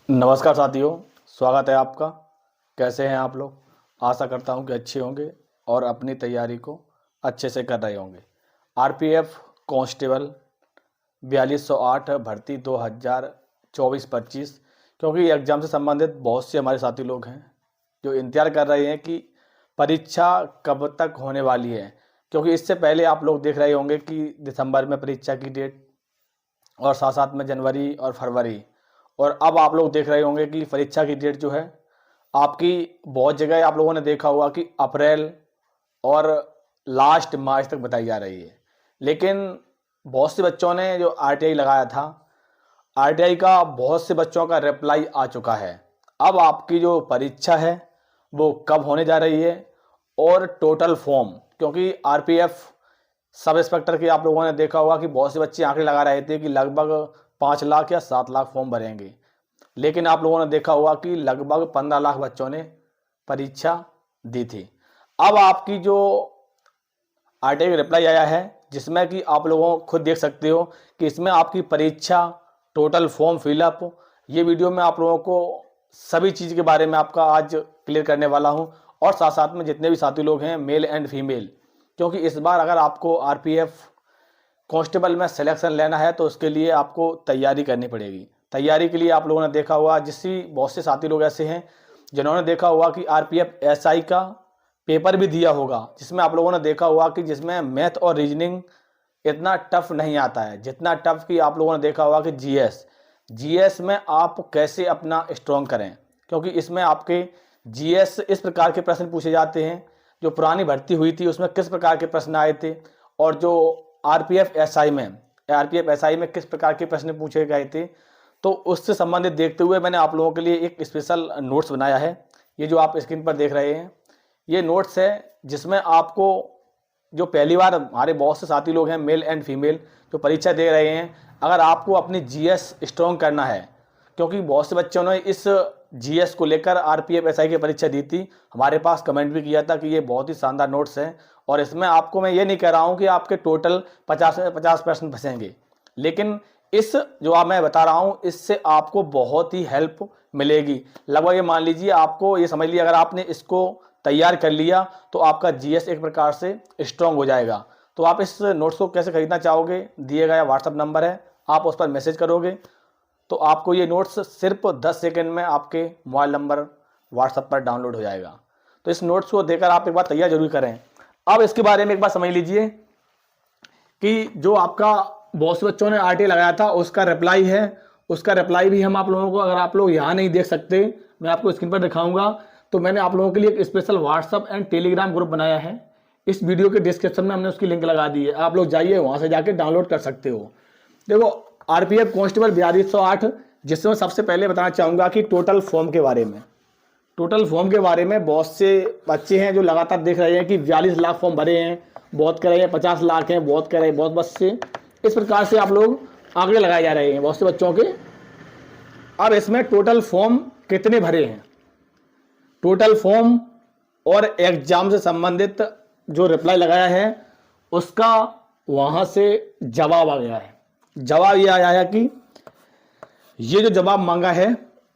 नमस्कार साथियों, स्वागत है आपका। कैसे हैं आप लोग? आशा करता हूं कि अच्छे होंगे और अपनी तैयारी को अच्छे से कर रहे होंगे। आरपीएफ कांस्टेबल 4208 भर्ती 2024-25, क्योंकि एग्ज़ाम से संबंधित बहुत से हमारे साथी लोग हैं जो इंतज़ार कर रहे हैं कि परीक्षा कब तक होने वाली है। क्योंकि इससे पहले आप लोग देख रहे होंगे कि दिसंबर में परीक्षा की डेट और साथ साथ में जनवरी और फरवरी, और अब आप लोग देख रहे होंगे कि परीक्षा की डेट जो है आपकी बहुत जगह आप लोगों ने देखा होगा कि अप्रैल और लास्ट मार्च तक बताई जा रही है। लेकिन बहुत से बच्चों ने जो आरटीआई लगाया था, आरटीआई का बहुत से बच्चों का रिप्लाई आ चुका है। अब आपकी जो परीक्षा है वो कब होने जा रही है और टोटल फॉर्म, क्योंकि आरपीएफ सब इंस्पेक्टर की आप लोगों ने देखा होगा कि बहुत से बच्चे आंकड़े लगा रहे थे कि लगभग 5 लाख या 7 लाख फॉर्म भरेंगे, लेकिन आप लोगों ने देखा होगा कि लगभग 15 लाख बच्चों ने परीक्षा दी थी। अब आपकी जो आरटीआई रिप्लाई आया है, जिसमें कि आप लोगों खुद देख सकते हो कि इसमें आपकी परीक्षा, टोटल फॉर्म फिलअप, ये वीडियो में आप लोगों को सभी चीज़ के बारे में आपका आज क्लियर करने वाला हूँ। और साथ साथ में जितने भी साथी लोग हैं मेल एंड फीमेल, क्योंकि इस बार अगर आपको आरपीएफ कांस्टेबल में सिलेक्शन लेना है तो उसके लिए आपको तैयारी करनी पड़ेगी। तैयारी के लिए आप लोगों ने देखा हुआ, जिससे बहुत से साथी लोग ऐसे हैं जिन्होंने देखा हुआ कि आरपीएफ एसआई का पेपर भी दिया होगा, जिसमें आप लोगों ने देखा हुआ कि जिसमें मैथ और रीजनिंग इतना टफ नहीं आता है, जितना टफ कि आप लोगों ने देखा होगा कि जीएस में आप कैसे अपना स्ट्रॉन्ग करें। क्योंकि इसमें आपके जीएस इस प्रकार के प्रश्न पूछे जाते हैं, जो पुरानी भर्ती हुई थी उसमें किस प्रकार के प्रश्न आए थे, और जो आरपीएफ एसआई में किस प्रकार के प्रश्न पूछे गए थे। तो उससे संबंधित देखते हुए मैंने आप लोगों के लिए एक स्पेशल नोट्स बनाया है। ये जो आप स्क्रीन पर देख रहे हैं ये नोट्स है, जिसमें आपको जो पहली बार हमारे बहुत से साथी लोग हैं मेल एंड फीमेल जो परीक्षा दे रहे हैं, अगर आपको अपनी जीएस स्ट्रॉन्ग करना है, क्योंकि बहुत से बच्चों ने इस जीएस को लेकर आरपीएफ एसआई की परीक्षा दी थी, हमारे पास कमेंट भी किया था कि ये बहुत ही शानदार नोट्स हैं। और इसमें आपको मैं ये नहीं कह रहा हूँ कि आपके टोटल 50 में 50 प्रश्न फंसेंगे, लेकिन इस जो आप मैं बता रहा हूँ इससे आपको बहुत ही हेल्प मिलेगी। लगभग ये मान लीजिए, आपको ये समझ लीजिए, अगर आपने इसको तैयार कर लिया तो आपका जीएस एक प्रकार से स्ट्रॉन्ग हो जाएगा। तो आप इस नोट्स को कैसे खरीदना चाहोगे, दिए गया व्हाट्सअप नंबर है, आप उस पर मैसेज करोगे तो आपको ये नोट्स सिर्फ 10 सेकंड में आपके मोबाइल नंबर व्हाट्सएप पर डाउनलोड हो जाएगा। तो इस नोट्स को देकर आप एक बार तैयार जरूर करें। अब इसके बारे में एक बार समझ लीजिए कि जो आपका बहुत से बच्चों ने आरटीआई लगाया था उसका रिप्लाई है, उसका रिप्लाई भी हम आप लोगों को, अगर आप लोग यहाँ नहीं देख सकते मैं आपको स्क्रीन पर दिखाऊंगा, तो मैंने आप लोगों के लिए एक special WhatsApp and Telegram group बनाया है। इस वीडियो के डिस्क्रिप्शन में हमने उसकी लिंक लगा दी है, आप लोग जाइए वहाँ से जाके डाउनलोड कर सकते हो। देखो, आरपीएफ कांस्टेबल 4208, जिसमें सबसे पहले बताना चाहूँगा कि टोटल फॉर्म के बारे में बहुत से बच्चे हैं जो लगातार देख रहे हैं कि 42 लाख फॉर्म भरे हैं, बहुत कह रहे हैं 50 लाख हैं, बहुत कह रहे हैं बहुत बच्चे, इस प्रकार से आप लोग आंकड़े लगाए जा रहे हैं बहुत से बच्चों के। अब इसमें टोटल फॉर्म कितने भरे हैं, टोटल फॉर्म और एग्जाम से संबंधित जो रिप्लाई लगाया है उसका वहाँ से जवाब आ गया है। जवाब ये आया है कि ये जो जवाब मांगा है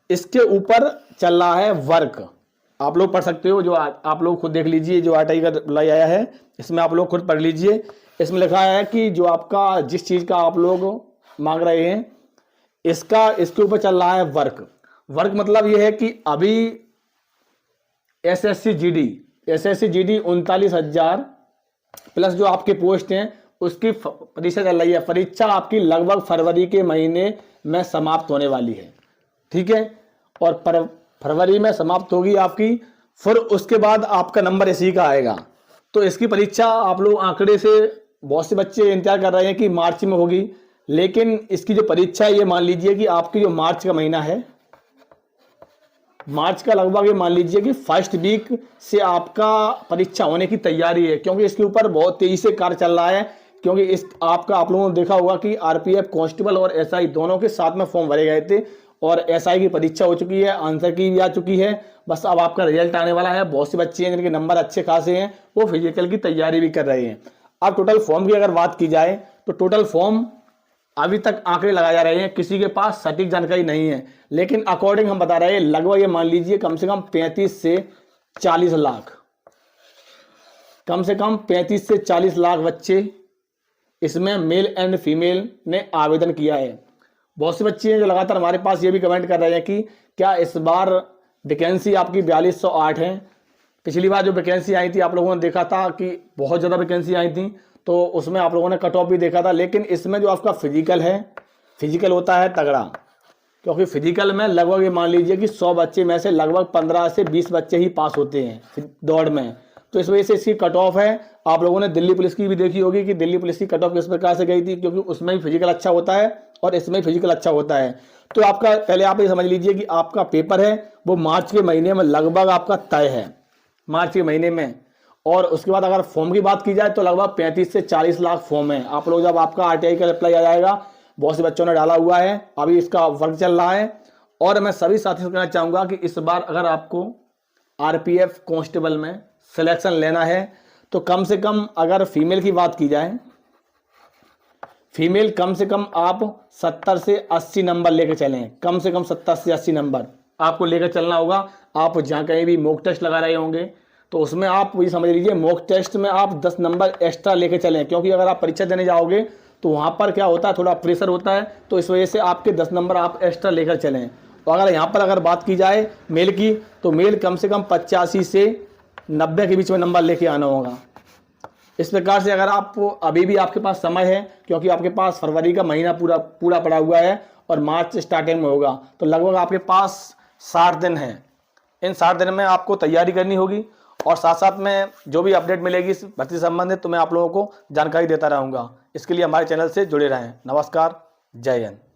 इसके ऊपर चल रहा है वर्क। आप लोग पढ़ सकते हो, जो आप लोग खुद देख लीजिए, जो आरटीआई का रिप्लाई आया है इसमें आप लोग खुद पढ़ लीजिए। इसमें लिखा है कि जो आपका जिस चीज़ का आप लोग मांग रहे हैं इसके ऊपर चल रहा है वर्क। वर्क मतलब ये है कि अभी एसएससी जीडी 39,000 प्लस जो आपके पोस्ट हैं उसकी परीक्षा चल रही है। परीक्षा आपकी लगभग फरवरी के महीने में समाप्त होने वाली है, ठीक है, और फरवरी में समाप्त होगी आपकी, फिर उसके बाद आपका नंबर इसी का आएगा। तो इसकी परीक्षा आप लोग आंकड़े से बहुत से बच्चे इंतजार कर रहे हैं कि मार्च में होगी, लेकिन इसकी जो परीक्षा है ये मान लीजिए कि आपकी जो मार्च का महीना है, मार्च का लगभग ये मान लीजिए कि फर्स्ट वीक से आपका परीक्षा होने की तैयारी है, क्योंकि इसके ऊपर बहुत तेजी से कार्य चल रहा है। क्योंकि इस आप लोगों ने देखा होगा कि आरपीएफ कांस्टेबल और एसआई दोनों के साथ में फॉर्म भरे गए थे, और एसआई की परीक्षा हो चुकी है, आंसर की भी आ चुकी है, बस अब आपका रिजल्ट आने वाला है। बहुत से बच्चे हैं जिनके नंबर अच्छे खासे हैं, वो फिजिकल की तैयारी भी कर रहे हैं। अब टोटल फॉर्म की अगर बात की जाए तो टोटल फॉर्म अभी तक आंकड़े लगाए जा रहे हैं, किसी के पास सटीक जानकारी नहीं है, लेकिन अकॉर्डिंग हम बता रहे हैं लगभग ये मान लीजिए कम से कम 35 से 40 लाख, कम से कम 35 से 40 लाख बच्चे इसमें मेल एंड फीमेल ने आवेदन किया है। बहुत से बच्चे हैं जो लगातार हमारे पास ये भी कमेंट कर रहे हैं कि क्या इस बार वैकेंसी आपकी 4208 है। पिछली बार जो वैकेंसी आई थी आप लोगों ने देखा था कि बहुत ज़्यादा वैकेंसी आई थी, तो उसमें आप लोगों ने कट ऑफ भी देखा था, लेकिन इसमें जो आपका फिजिकल है, फिजिकल होता है तगड़ा, क्योंकि फिजिकल में लगभग ये मान लीजिए कि 100 बच्चे में से लगभग 15 से 20 बच्चे ही पास होते हैं दौड़ में। तो इस वजह से इसकी कट ऑफ है। आप लोगों ने दिल्ली पुलिस की भी देखी होगी कि दिल्ली पुलिस की कट ऑफ किस प्रकार से गई थी, क्योंकि उसमें भी फिजिकल अच्छा होता है और इसमें फिजिकल अच्छा होता है। तो आपका पहले आप ये समझ लीजिए कि आपका पेपर है वो मार्च के महीने में लगभग आपका तय है, मार्च के महीने में। और उसके बाद अगर फॉर्म की बात की जाए तो लगभग 35 से 40 लाख फॉर्म है। आप लोग जब आपका आरटीआई का अप्लाई आ जाएगा, बहुत से बच्चों ने डाला हुआ है, अभी इसका वर्क चल रहा है। और मैं सभी साथियों से कहना चाहूँगा कि इस बार अगर आपको आरपीएफ कांस्टेबल में सिलेक्शन लेना है तो कम से कम अगर फीमेल की बात की जाए, फीमेल कम से कम आप 70 से 80 नंबर लेकर चलें, कम से कम 70 से 80 नंबर आपको लेकर चलना होगा। आप जहाँ कहीं भी मॉक टेस्ट लगा रहे होंगे तो उसमें आप ये समझ लीजिए मॉक टेस्ट में आप 10 नंबर एक्स्ट्रा लेकर चलें, क्योंकि अगर आप परीक्षा देने जाओगे तो वहाँ पर क्या होता है, थोड़ा प्रेशर होता है, तो इस वजह से आपके 10 नंबर आप एक्स्ट्रा लेकर चलें। और अगर यहाँ पर अगर बात की जाए मेल की, तो मेल कम से कम 85 से 90 के बीच में नंबर लेके आना होगा। इस प्रकार से अगर आप अभी भी आपके पास समय है, क्योंकि आपके पास फरवरी का महीना पूरा पड़ा हुआ है और मार्च स्टार्टिंग में होगा, तो लगभग आपके पास 60 दिन है। इन 60 दिन में आपको तैयारी करनी होगी और साथ साथ में जो भी अपडेट मिलेगी इस भर्ती संबंधित तो मैं आप लोगों को जानकारी देता रहूँगा। इसके लिए हमारे चैनल से जुड़े रहें। नमस्कार, जय हिंद।